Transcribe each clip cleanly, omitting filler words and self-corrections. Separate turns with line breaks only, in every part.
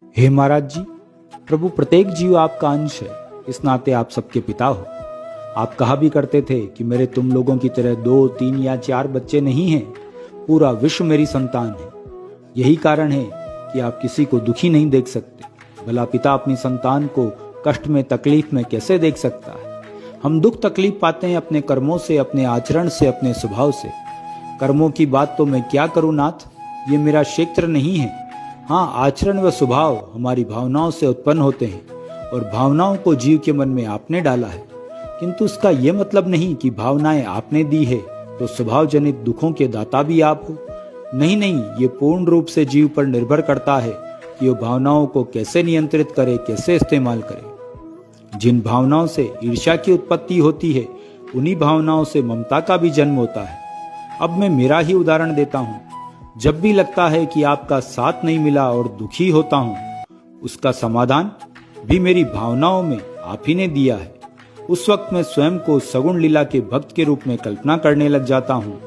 हे महाराज जी, प्रभु प्रत्येक जीव आपका अंश है, इस नाते आप सबके पिता हो। आप कहा भी करते थे कि मेरे तुम लोगों की तरह 2, 3 या 4 बच्चे नहीं हैं, पूरा विश्व मेरी संतान है। यही कारण है कि आप किसी को दुखी नहीं देख सकते। भला पिता अपनी संतान को कष्ट में, तकलीफ में कैसे देख सकता है? हम दुख तकलीफ पाते हैं अपने कर्मों से, अपने आचरण से, अपने स्वभाव से। कर्मों की बात तो मैं क्या करूं नाथ, ये मेरा क्षेत्र नहीं है। हाँ, आचरण व स्वभाव हमारी भावनाओं से उत्पन्न होते हैं और भावनाओं को जीव के मन में आपने डाला है। किंतु इसका यह मतलब नहीं कि भावनाएं आपने दी है तो स्वभाव जनित दुखों के दाता भी आप हो। नहीं, ये पूर्ण रूप से जीव पर निर्भर करता है कि वो भावनाओं को कैसे नियंत्रित करे, कैसे इस्तेमाल करे। जिन भावनाओं से ईर्ष्या की उत्पत्ति होती है, उन्हीं भावनाओं से ममता का भी जन्म होता है। अब मैं मेरा ही उदाहरण देता हूँ। जब भी लगता है कि आपका साथ नहीं मिला और दुखी होता हूँ, उसका समाधान भी मेरी भावनाओं में आप ही ने दिया है। उस वक्त मैं स्वयं को सगुण लीला के भक्त के रूप में कल्पना करने लग जाता हूँ।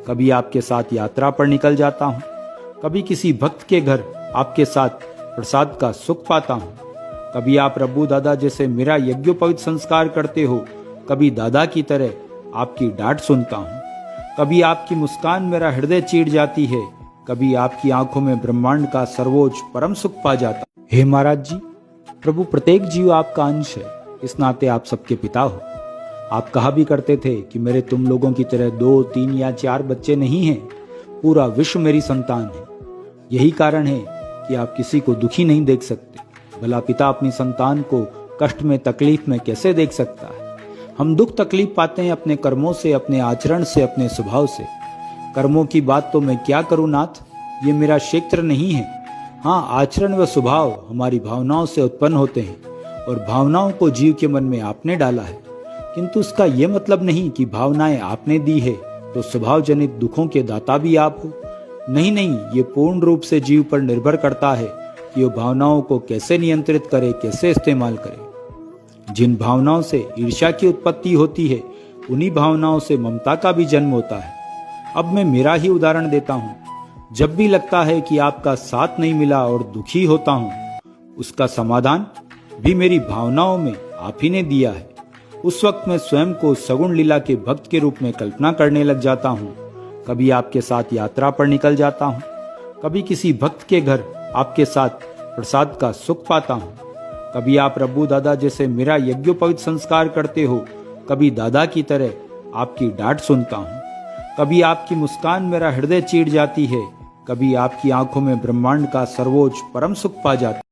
कभी आपके साथ यात्रा पर निकल जाता हूँ, कभी किसी भक्त के घर आपके साथ प्रसाद का सुख पाता हूँ, कभी आप रब्बू दादा जैसे मेरा यज्ञोपवीत संस्कार करते हो, कभी दादा की तरह आपकी डांट सुनता हूँ, कभी आपकी मुस्कान मेरा हृदय चीर जाती है, कभी आपकी आंखों में ब्रह्मांड का सर्वोच्च परम सुख पा जाता। हे महाराज जी, प्रभु प्रत्येक जीव आपका अंश है, इस नाते आप सबके पिता हो। आप कहा भी करते थे कि मेरे तुम लोगों की तरह 2, 3 या 4 बच्चे नहीं हैं, पूरा विश्व मेरी संतान है। यही कारण है कि आप किसी को दुखी नहीं देख सकते। भला पिता अपनी संतान को कष्ट में, तकलीफ में कैसे देख सकता है? हम दुख तकलीफ पाते हैं अपने कर्मों से, अपने आचरण से, अपने स्वभाव से। कर्मों की बात तो मैं क्या करूं नाथ, ये मेरा क्षेत्र नहीं है। हाँ, आचरण व स्वभाव हमारी भावनाओं से उत्पन्न होते हैं और भावनाओं को जीव के मन में आपने डाला है। किंतु इसका यह मतलब नहीं कि भावनाएं आपने दी है तो स्वभाव जनित दुखों के दाता भी आप हो। नहीं, ये पूर्ण रूप से जीव पर निर्भर करता है कि वो भावनाओं को कैसे नियंत्रित करे, कैसे इस्तेमाल करे। जिन भावनाओं से ईर्ष्या की उत्पत्ति होती है, उन्हीं भावनाओं से ममता का भी जन्म होता है। अब मैं मेरा ही उदाहरण देता हूँ। जब भी लगता है कि आपका साथ नहीं मिला और दुखी होता हूँ, उसका समाधान भी मेरी भावनाओं में आप ही ने दिया है। उस वक्त मैं स्वयं को सगुण लीला के भक्त के रूप में कल्पना करने लग जाता हूँ। कभी आपके साथ यात्रा पर निकल जाता हूँ, कभी किसी भक्त के घर आपके साथ प्रसाद का सुख पाता हूँ, कभी आप रब्बू दादा जैसे मेरा यज्ञोपवीत संस्कार करते हो, कभी दादा की तरह आपकी डांट सुनता हूँ, कभी आपकी मुस्कान मेरा हृदय चीर जाती है, कभी आपकी आंखों में ब्रह्मांड का सर्वोच्च परम सुख पा जाता।